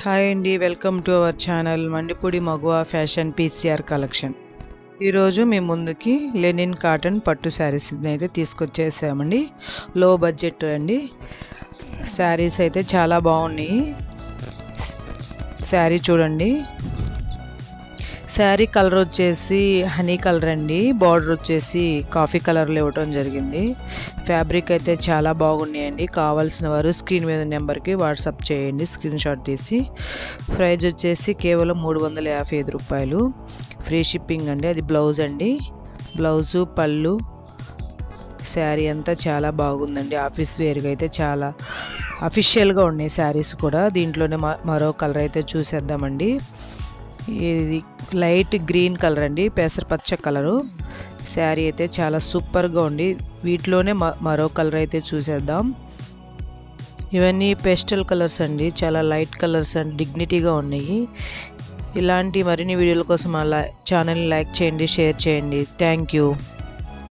Hi అండి, welcome to our channel మండిపూడి మగువా fashion PCR collection. ఈరోజు మీ ముందుకి లెనిన్ కాటన్ పట్టు శారీస్ అయితే తీసుకొచ్చేసామండి. లో బడ్జెట్ అండి. శారీస్ అయితే చాలా బాగున్నాయి. శారీ చూడండి. శారీ కలర్ వచ్చేసి హనీ కలర్ అండి. బార్డర్ వచ్చేసి కాఫీ కలర్లో ఇవ్వటం జరిగింది. ఫ్యాబ్రిక్ అయితే చాలా బాగున్నాయండి. కావాల్సిన వారు స్క్రీన్ మీద నెంబర్కి వాట్సాప్ చేయండి, స్క్రీన్ షాట్ తీసి. ప్రైజ్ వచ్చేసి కేవలం 355 రూపాయలు. ఫ్రీ షిప్పింగ్ అండి. అది బ్లౌజ్ అండి. బ్లౌజు పళ్ళు శారీ అంతా చాలా బాగుందండి. ఆఫీస్ వేర్గా అయితే చాలా అఫీషియల్గా ఉన్నాయి శారీస్ కూడా. దీంట్లోనే మరో కలర్ అయితే చూసేద్దామండి. ఇది లైట్ గ్రీన్ కలర్ అండి, పెసరపచ్చ కలరు. శారీ అయితే చాలా సూపర్గా ఉంది. వీటిలోనే మరో కలర్ అయితే చూసేద్దాం. ఇవన్నీ పేస్టల్ కలర్స్ అండి, చాలా లైట్ కలర్స్ అండ్ డిగ్నిటీగా ఉన్నాయి. ఇలాంటి మరిన్ని వీడియోల కోసం ఛానల్ని లైక్ చేయండి, షేర్ చేయండి. Thank you.